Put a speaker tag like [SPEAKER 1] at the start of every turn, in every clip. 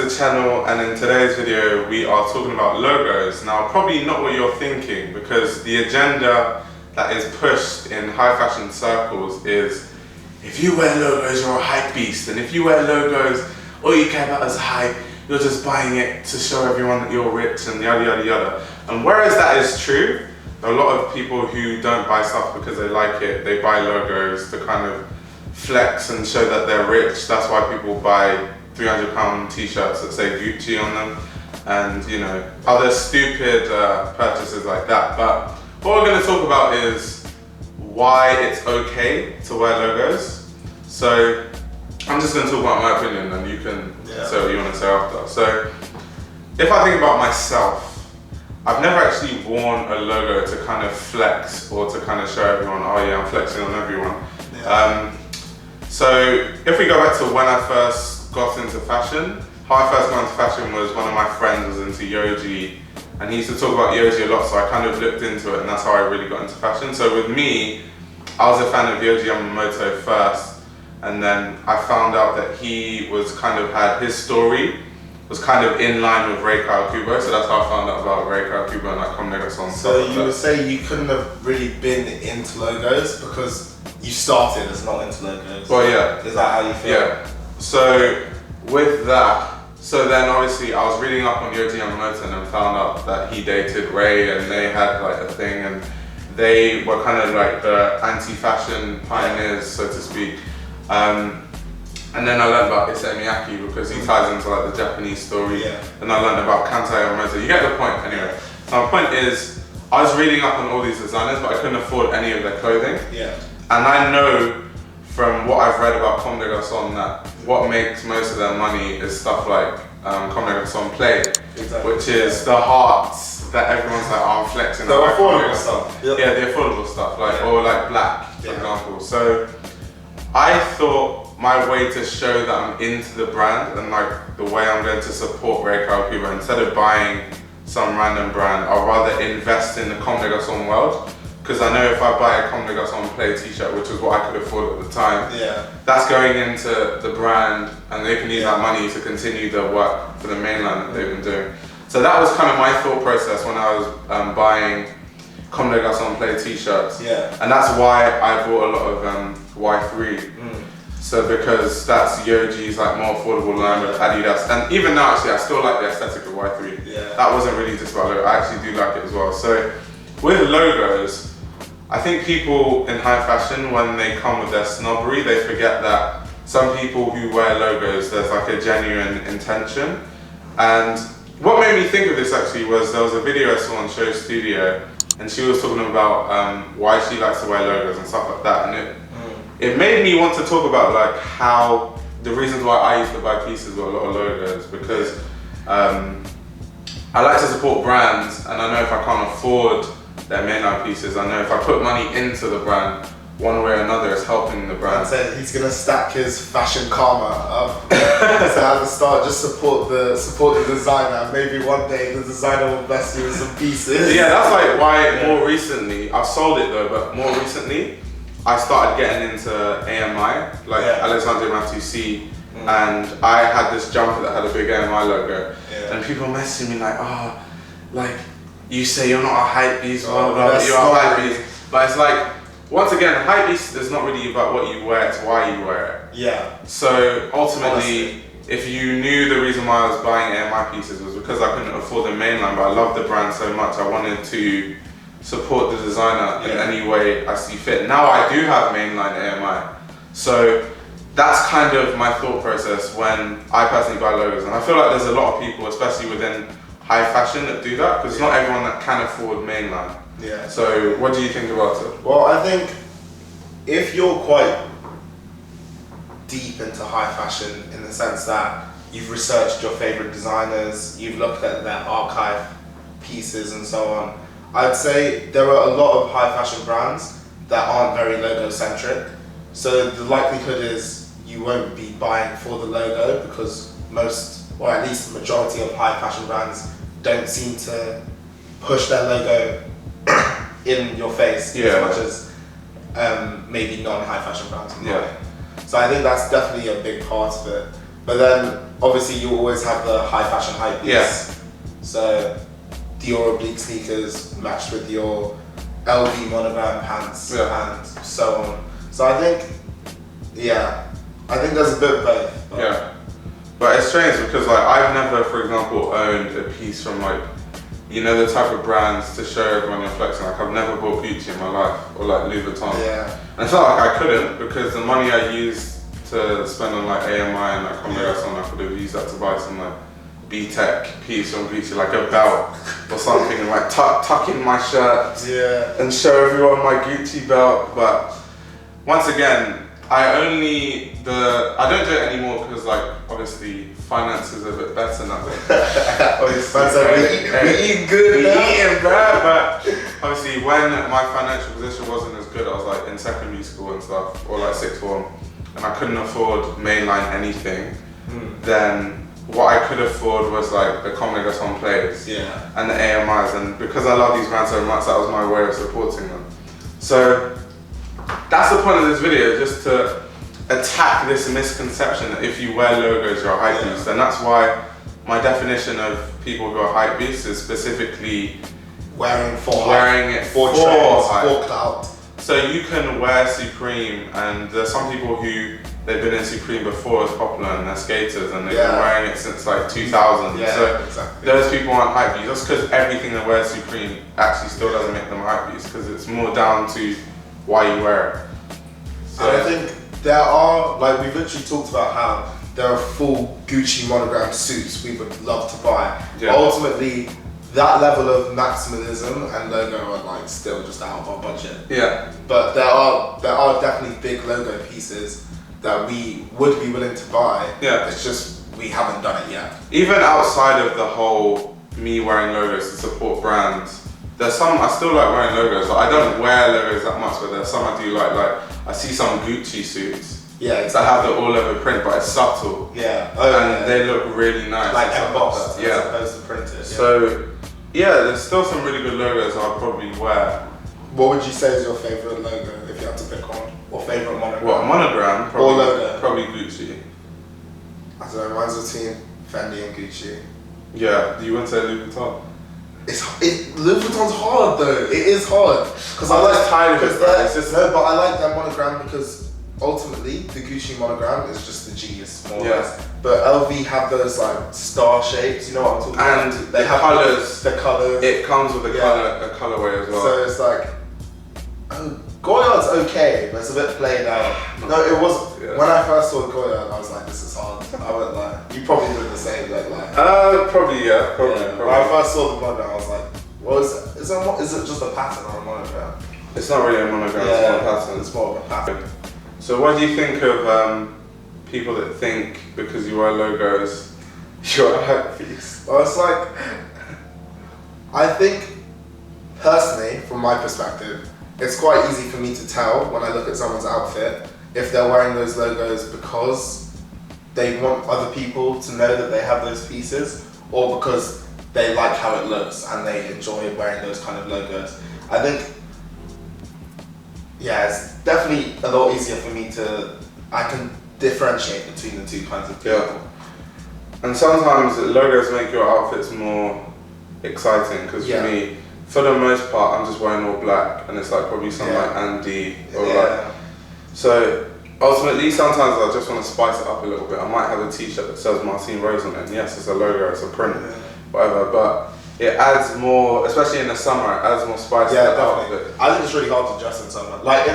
[SPEAKER 1] the channel, and in today's video we are talking about logos. Now, probably not what you're thinking, because the agenda that is pushed in high fashion circles is if you wear logos, you're a hype beast, and if you wear logos, all you care about is hype, you're just buying it to show everyone that you're rich and yada yada yada. And whereas that is true, there are a lot of people who don't buy stuff because they like it. They buy logos to kind of flex and show that they're rich. That's why people buy £300 t-shirts that say Gucci on them, and you know, other stupid purchases like that. But what we're going to talk about is why it's okay to wear logos. So I'm just going to talk about my opinion, and you can say what you want to say after. So if I think about myself, I've never actually worn a logo to kind of flex or to kind of show everyone, oh yeah, I'm flexing on everyone. So if we go back to when I first got into fashion, how I first got into fashion was one of my friends was into Yohji, and he used to talk about Yohji a lot, so I kind of looked into it, and that's how I really got into fashion. So with me, I was a fan of Yohji Yamamoto first, and then I found out that he was kind of had his story was kind of in line with Rei Kawakubo, so that's how I found out about Rei Kawakubo and like Comme Des Garcons.
[SPEAKER 2] So you would say you couldn't have really been into logos because you started as not into logos?
[SPEAKER 1] Well, yeah.
[SPEAKER 2] Is that how you feel?
[SPEAKER 1] Yeah. So with that, so then obviously I was reading up on Yohji Yamamoto and found out that he dated Rei, and they had like a thing, and they were kind of like the anti-fashion pioneers, so to speak. And then I learned about Issei Miyake because he ties into like the Japanese story. And I learned about Kantai Yamamoto. You get the point anyway. So my point is, I was reading up on all these designers, but I couldn't afford any of their clothing. And I know from what I've read about Comme des Garcons that what makes most of their money is stuff like Comme des Garcons Play, which is the hearts that everyone's like, oh, I'm flexing.
[SPEAKER 2] The affordable stuff.
[SPEAKER 1] Yeah, the affordable stuff, like or like black, for example. So I thought my way to show that I'm into the brand and like the way I'm going to support Rei Kawakubo, instead of buying some random brand, I'd rather invest in the Comme des Garcons world. Because I know if I buy a Comme des Garcons Play t-shirt, which is what I could afford at the time, that's going into the brand, and they can use that money to continue the work for the mainland that they've been doing. So that was kind of my thought process when I was buying Comme des Garcons Play t-shirts. And that's why I bought a lot of Y3. So because that's Yohji's like more affordable line with Adidas, and even now actually I still like the aesthetic of Y3. That wasn't really just about logo, I actually do like it as well. So with logos, I think people in high fashion, when they come with their snobbery, they forget that some people who wear logos, there's like a genuine intention. And what made me think of this actually was there was a video I saw on Show Studio, and she was talking about why she likes to wear logos and stuff like that, and it made me want to talk about like how the reasons why I used to buy pieces with a lot of logos, because I like to support brands, and I know if I can't afford their mainline pieces, I know if I put money into the brand, one way or another, it's helping the brand.
[SPEAKER 2] Said he's gonna stack his fashion karma up. So at the start, just support the designer. Maybe one day the designer will bless you with some pieces.
[SPEAKER 1] Yeah, that's like why more recently, I've sold it though, but more recently, I started getting into AMI, like Alexandre Matussi, and I had this jumper that had a big AMI logo, and people messaging me like, oh, like, you say you're not a hype beast, you're a hype beast, but it's like, once again, hype beast is not really about what you wear, it's why you wear it. So ultimately, if you knew the reason why I was buying AMI pieces was because I couldn't afford the mainline, but I love the brand so much, I wanted to support the designer in any way I see fit. Now I do have mainline AMI, so that's kind of my thought process when I personally buy logos, and I feel like there's a lot of people, especially within high fashion, that do that, because it's not everyone that can afford mainline. So what do you think about it?
[SPEAKER 2] Well, I think if you're quite deep into high fashion in the sense that you've researched your favorite designers, you've looked at their archive pieces and so on, I'd say there are a lot of high fashion brands that aren't very logo centric. So the likelihood is you won't be buying for the logo, because most, or at least the majority of high fashion brands don't seem to push their logo in your face as much as maybe non-high fashion brands. So I think that's definitely a big part of it. But then obviously you always have the high fashion hype piece.
[SPEAKER 1] Yeah.
[SPEAKER 2] So Dior oblique sneakers matched with your LV monogram pants and so on. So I think, I think there's a bit of both.
[SPEAKER 1] Yeah. But it's strange because like I've never, for example, owned a piece from like, you know, the type of brands to show everyone you're flexing. Like I've never bought Gucci in my life, or like Louis Vuitton.
[SPEAKER 2] Yeah.
[SPEAKER 1] And it's not like I couldn't, because the money I used to spend on like AMI and like Comme Des Garcons, I could have used that to buy some like B-Tech piece from Gucci, like a belt or something, and like tuck in my shirt and show everyone my Gucci belt. But once again, I don't do it anymore because like obviously finance is a bit better now. Obviously,
[SPEAKER 2] we eat good now.
[SPEAKER 1] We eating bad, but obviously when my financial position wasn't as good, I was like in secondary school and stuff, or like sixth form, and I couldn't afford mainline anything. Then what I could afford was like the Comme Des Garcons plays and the AMIs, and because I love these brands so much, that was my way of supporting them. So that's the point of this video, just to attack this misconception that if you wear logos, you're a hype beast. And that's why my definition of people who are hype beasts is specifically wearing it for
[SPEAKER 2] trends, for clout.
[SPEAKER 1] So you can wear Supreme, and there's some people who they've been in Supreme before it's popular, and they're skaters, and they've been wearing it since like 2000. Those people aren't hype beasts. Just because everything they wear Supreme actually still doesn't make them hype beasts, because it's more down to why you wear it. So
[SPEAKER 2] I think there are, like we've literally talked about how there are full Gucci monogram suits we would love to buy. But ultimately, that level of maximalism and logo are like still just out of our budget.
[SPEAKER 1] Yeah.
[SPEAKER 2] But there are definitely big logo pieces that we would be willing to buy.
[SPEAKER 1] Yeah.
[SPEAKER 2] It's just we haven't done it yet.
[SPEAKER 1] Even outside of the whole me wearing logos to support brands, there's some I still like wearing logos. Like, I don't wear logos that much, but there's some I do like. Like I see some Gucci suits that have the all over print, but it's subtle.
[SPEAKER 2] Yeah.
[SPEAKER 1] And they look really nice.
[SPEAKER 2] Like embossed as
[SPEAKER 1] yeah.
[SPEAKER 2] opposed to printed.
[SPEAKER 1] So yeah, there's still some really good logos I'll probably wear.
[SPEAKER 2] What would you say is your favourite logo if you had to pick one? Or favourite monogram?
[SPEAKER 1] What, monogram? Probably,
[SPEAKER 2] or logo?
[SPEAKER 1] Probably Gucci.
[SPEAKER 2] I don't know, mine's between Fendi and Gucci.
[SPEAKER 1] Yeah, you wouldn't say Louis Vuitton?
[SPEAKER 2] Louis Vuitton's hard though. It is hard. Because I like
[SPEAKER 1] tired of it.
[SPEAKER 2] No, but I like that monogram because ultimately the Gucci monogram is just the genius more or less. But LV have those like star shapes, you know what I'm talking about?
[SPEAKER 1] And they have colours.
[SPEAKER 2] The colours.
[SPEAKER 1] It comes with a colourway as well.
[SPEAKER 2] So it's like, Goyard's okay, but it's a bit played out. No, it was when I first saw Goyard, I was like, this is hard. I won't lie. You probably did the same, like.
[SPEAKER 1] Probably.
[SPEAKER 2] When I first saw the monogram, I was like, well, is it just a pattern or a monogram?
[SPEAKER 1] It's not really a monogram. It's more a pattern.
[SPEAKER 2] It's more of a pattern.
[SPEAKER 1] So what do you think of people that think because you wear logos, you're a hype beast?
[SPEAKER 2] Well, it's like, I think personally, from my perspective, it's quite easy for me to tell when I look at someone's outfit if they're wearing those logos because they want other people to know that they have those pieces, or because they like how it looks and they enjoy wearing those kind of logos. I think, it's definitely a lot easier for me I can differentiate between the two kinds of people.
[SPEAKER 1] Yeah. And sometimes logos make your outfits more exciting, because for me, for the most part, I'm just wearing all black, and it's like probably something like Andy or like. So ultimately, sometimes I just want to spice it up a little bit. I might have a T-shirt that says Martine Rose on it, and yes, it's a logo, it's a print, whatever. But it adds more, especially in the summer, it adds more spice to the outfit.
[SPEAKER 2] I think it's really hard to dress in summer. Like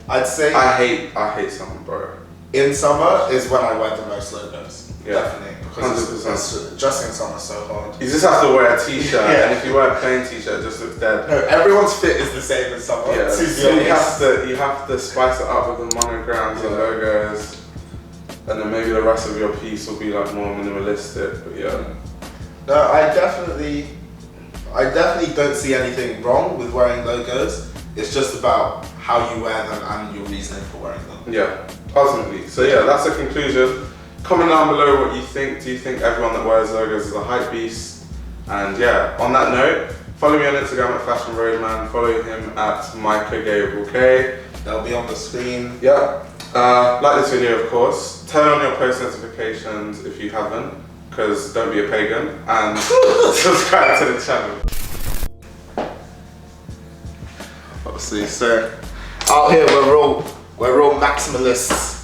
[SPEAKER 2] I'd say
[SPEAKER 1] I hate summer, bro.
[SPEAKER 2] In summer is when I wear the most logos.
[SPEAKER 1] Yeah.
[SPEAKER 2] Definitely. Because dressing in summer is so hard.
[SPEAKER 1] You just have to wear a T-shirt, and if you wear a plain T-shirt, it just looks dead.
[SPEAKER 2] No, everyone's fit is the same in summer.
[SPEAKER 1] Yeah. So you have to spice it up with the monograms and logos, and then maybe the rest of your piece will be like more minimalistic. But
[SPEAKER 2] No, I definitely don't see anything wrong with wearing logos. It's just about how you wear them and your reasoning for wearing them.
[SPEAKER 1] Yeah, ultimately. So that's the conclusion. Comment down below what you think. Do you think everyone that wears logos is a hype beast? And on that note, follow me on Instagram at Fashion Roadman. Follow him at Micah Gabriel K.
[SPEAKER 2] They'll be on the screen.
[SPEAKER 1] Yeah. Like this video, of course. Turn on your post notifications if you haven't, because don't be a pagan, and subscribe to the channel.
[SPEAKER 2] Obviously, so out here we're real maximalists.